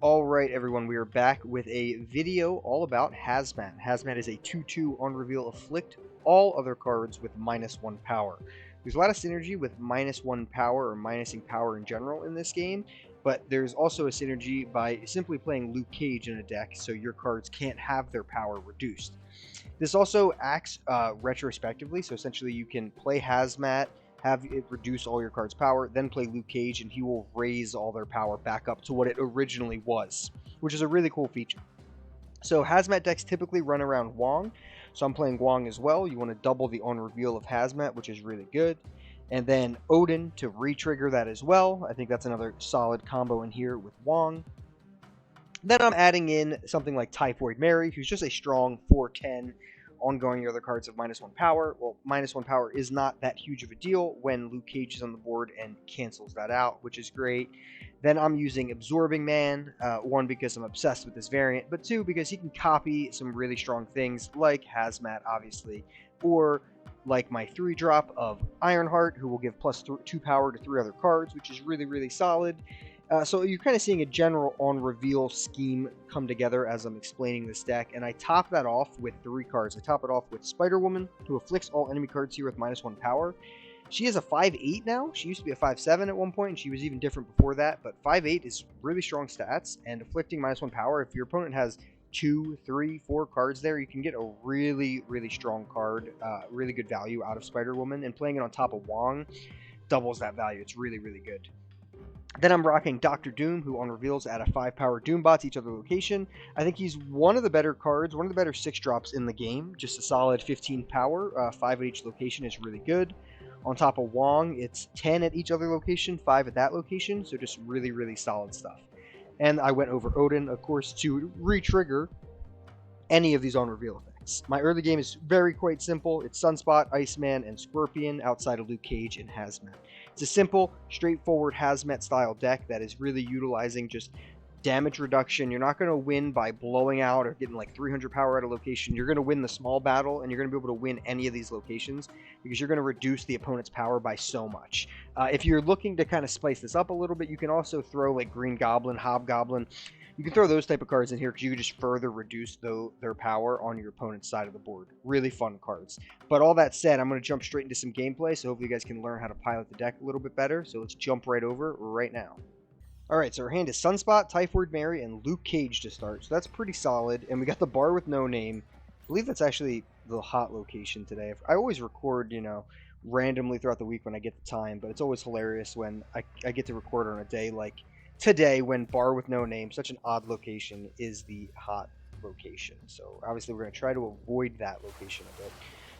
Alright everyone, we are back with a video all about Hazmat. Hazmat is a 2/2 on reveal afflict all other cards with -1 power. There's a lot of synergy with -1 power or minusing power in general in this game, but there's also a synergy by simply playing Luke Cage in a deck so your cards can't have their power reduced. This also acts retrospectively, so essentially you can play Hazmat, have it reduce all your cards' power, then play Luke Cage, and he will raise all their power back up to what it originally was, which is a really cool feature. So Hazmat decks typically run around Wong, so I'm playing Wong as well. You want to double the on reveal of Hazmat, which is really good. And then Odin to re-trigger that as well. I think that's another solid combo in here with Wong. Then I'm adding in something like Typhoid Mary, who's just a strong 4/10 ongoing your other cards of -1 power. Well, -1 power is not that huge of a deal when Luke Cage is on the board and cancels that out, which is great. Then I'm using Absorbing Man, one, because I'm obsessed with this variant, but two, because he can copy some really strong things like Hazmat, obviously, or like my 3-drop of Ironheart, who will give +2 power to 3 other cards, which is really, really solid. So you're kind of seeing a general on-reveal scheme come together as I'm explaining this deck, and I top that off with 3 cards. I top it off with Spider-Woman, who afflicts all enemy cards here with -1 power. She is a 5/8 now. She used to be a 5/7 at one point, and she was even different before that, but 5/8 is really strong stats, and afflicting -1 power, if your opponent has 2, 3, 4 cards there, you can get a really, really strong card, really good value out of Spider-Woman, and playing it on top of Wong doubles that value. It's really, really good. Then I'm rocking Doctor Doom, who on reveals add a 5 power Doombot to each other location. I think he's one of the better cards, one of the better 6-drops in the game. Just a solid 15 power, 5 at each location is really good. On top of Wong, it's 10 at each other location, 5 at that location, so just really, really solid stuff. And I went over Odin, of course, to re-trigger any of these on reveal effects. My early game is quite simple. It's Sunspot, Iceman, and Scorpion outside of Luke Cage and Hazmat. It's a simple, straightforward Hazmat style deck that is really utilizing just damage reduction. You're not going to win by blowing out or getting like 300 power at a location. You're going to win the small battle, and you're going to be able to win any of these locations because you're going to reduce the opponent's power by so much. If you're looking to kind of spice this up a little bit, you can also throw like Green Goblin, Hobgoblin. You can throw those type of cards in here because you can just further reduce their power on your opponent's side of the board. Really fun cards. But all that said, I'm going to jump straight into some gameplay, so hopefully you guys can learn how to pilot the deck a little bit better. So let's jump right over right now. Alright, so our hand is Sunspot, Typhoid Mary, and Luke Cage to start. So that's pretty solid. And we got the bar with no name. I believe that's actually the hot location today. I always record, randomly throughout the week when I get the time, but it's always hilarious when I get to record on a day like today when bar with no name, such an odd location, is the hot location. So obviously we're going to try to avoid that location a bit.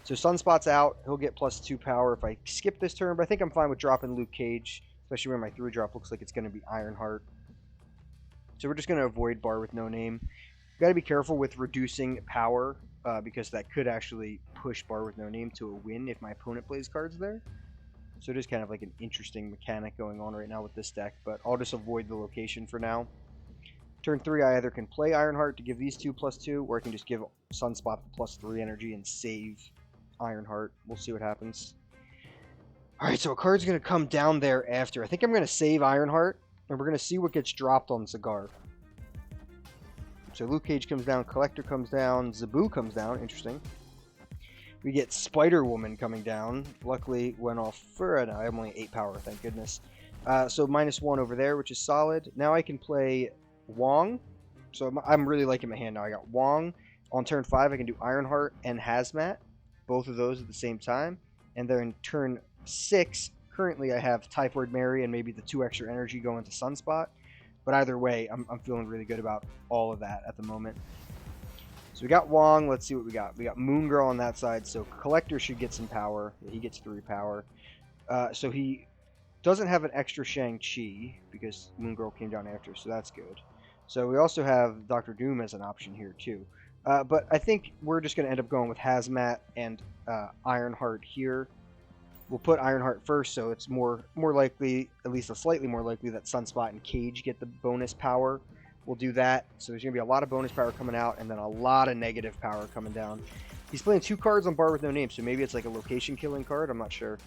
So Sunspot's out. He'll get +2 power if I skip this turn, but I think I'm fine with dropping Luke Cage, especially when my 3-drop looks like it's going to be Ironheart. So we're just going to avoid bar with no name. Got to be careful with reducing power because that could actually push bar with no name to a win if my opponent plays cards there. So it is kind of like an interesting mechanic going on right now with this deck, but I'll just avoid the location for now. Turn 3, I either can play Ironheart to give these 2 +2, or I can just give Sunspot the +3 energy and save Ironheart. We'll see what happens. Alright, so a card's going to come down there after. I think I'm going to save Ironheart, and we're going to see what gets dropped on Cigar. So Luke Cage comes down, Collector comes down, Zabu comes down. Interesting. We get Spider-Woman coming down. Luckily, went off for no, I'm only 8 power, thank goodness. So -1 over there, which is solid. Now I can play Wong. So I'm really liking my hand now. I got Wong. On turn 5, I can do Ironheart and Hazmat. Both of those at the same time. And then turn 6, currently I have Typhoid Mary and maybe the 2 extra energy going to Sunspot. But either way, I'm feeling really good about all of that at the moment. So we got Wong. Let's see what we got. We got Moon Girl on that side. So Collector should get some power. He gets 3 power. So he doesn't have an extra Shang-Chi because Moon Girl came down after. So that's good. So we also have Doctor Doom as an option here too. But I think we're just going to end up going with Hazmat and Ironheart here. We'll put Ironheart first, so it's more likely, at least slightly more likely, that Sunspot and Cage get the bonus power. We'll do that. So there's going to be a lot of bonus power coming out and then a lot of negative power coming down. He's playing 2 cards on bar with no name, so maybe it's like a location killing card. I'm not sure.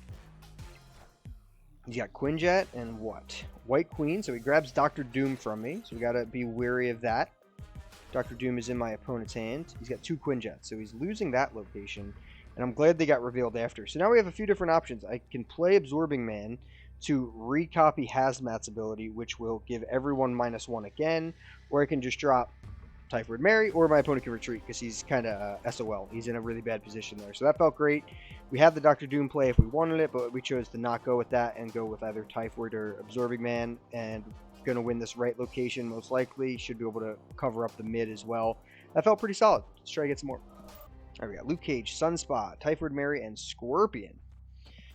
He's got Quinjet and what? White Queen, so he grabs Dr. Doom from me, so we gotta be wary of that. Dr. Doom is in my opponent's hand. He's got 2 Quinjets, so he's losing that location, and I'm glad they got revealed after. So now we have a few different options. I can play Absorbing Man to recopy Hazmat's ability, which will give everyone -1 again, or I can just drop Typhoid Mary, or my opponent can retreat because he's kind of SOL. He's in a really bad position there. So that felt great. We had the Dr. Doom play if we wanted it, but we chose to not go with that and go with either Typhoid or Absorbing Man, and going to win this right location most likely. Should be able to cover up the mid as well. That felt pretty solid. Let's try to get some more. All right, we got Luke Cage, Sunspot, Typhoid Mary, and Scorpion.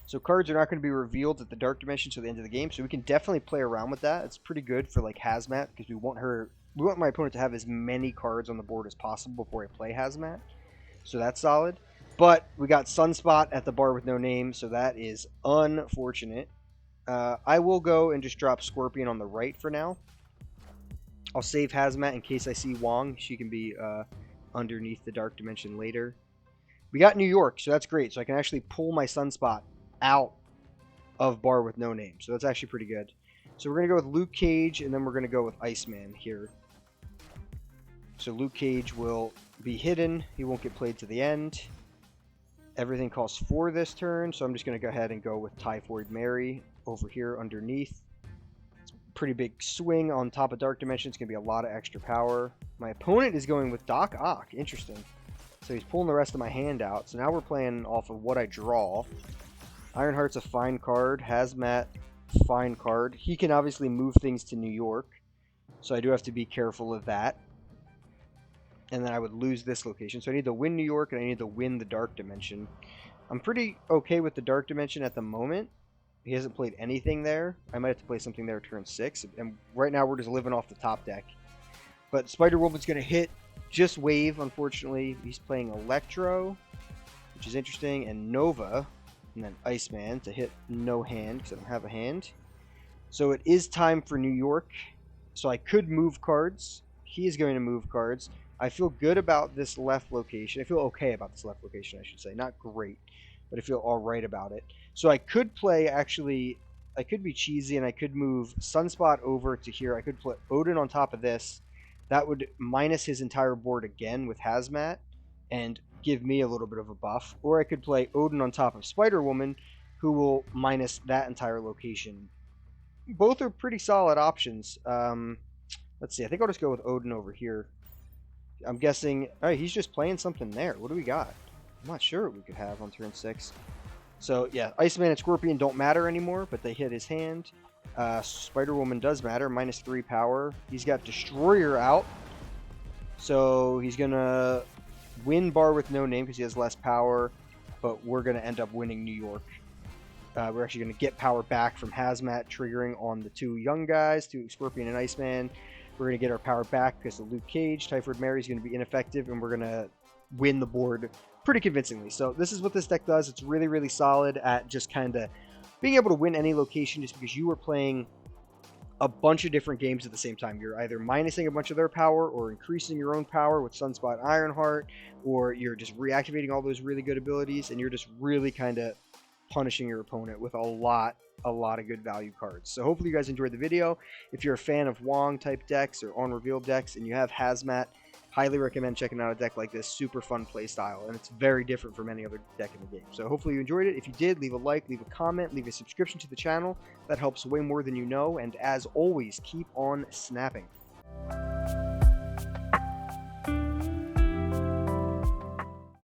So cards are not going to be revealed at the Dark Dimension to the end of the game, so we can definitely play around with that. It's pretty good for like Hazmat because we want my opponent to have as many cards on the board as possible before I play Hazmat. So that's solid. But we got Sunspot at the bar with no name, so that is unfortunate. I will go and just drop Scorpion on the right for now. I'll save Hazmat in case I see Wong. She can be underneath the Dark Dimension later. We got New York, so that's great. So I can actually pull my Sunspot out of bar with no name. So that's actually pretty good. So we're going to go with Luke Cage, and then we're going to go with Iceman here. So Luke Cage will be hidden. He won't get played to the end. Everything costs 4 this turn, so I'm just going to go ahead and go with Typhoid Mary over here underneath. It's a pretty big swing on top of Dark Dimension. It's going to be a lot of extra power. My opponent is going with Doc Ock. Interesting. So he's pulling the rest of my hand out. So now we're playing off of what I draw. Ironheart's a fine card. Hazmat, fine card. He can obviously move things to New York, so I do have to be careful of that. And then I would lose this location. So I need to win New York, and I need to win the Dark Dimension. I'm pretty okay with the Dark Dimension at the moment. He hasn't played anything there. I might have to play something there turn 6. And right now we're just living off the top deck. But Spider-Woman's going to hit just Wave, unfortunately. He's playing Electro, which is interesting, and Nova, and then Iceman to hit no hand because I don't have a hand. So it is time for New York. So I could move cards. He is going to move cards. I feel good about this left location. I feel okay about this left location, I should say. Not great, but I feel all right about it. So I could play, actually, I could be cheesy, and I could move Sunspot over to here. I could put Odin on top of this. That would minus his entire board again with Hazmat and give me a little bit of a buff. Or I could play Odin on top of Spider-Woman, who will minus that entire location. Both are pretty solid options. Let's see. I think I'll just go with Odin over here. I'm guessing... All right, he's just playing something there. What do we got? I'm not sure what we could have on turn 6. So, yeah, Iceman and Scorpion don't matter anymore, but they hit his hand. Spider-Woman does matter, -3 power. He's got Destroyer out. So he's going to win bar with no name because he has less power, but we're going to end up winning New York. We're actually going to get power back from Hazmat, triggering on the 2 young guys, 2 Scorpion and Iceman. We're going to get our power back because of Luke Cage. Typhoid Mary is going to be ineffective, and we're going to win the board pretty convincingly. So this is what this deck does. It's really, really solid at just kind of being able to win any location just because you are playing a bunch of different games at the same time. You're either minusing a bunch of their power or increasing your own power with Sunspot Ironheart, or you're just reactivating all those really good abilities, and you're just really kind of punishing your opponent with a lot of good value cards. So hopefully you guys enjoyed the video. If you're a fan of Wong type decks or on reveal decks and you have Hazmat, highly recommend checking out a deck like this. Super fun play style, and it's very different from any other deck in the game. So hopefully you enjoyed it. If you did, leave a like, leave a comment, leave a subscription to the channel. That helps way more than you know. And as always, keep on snapping.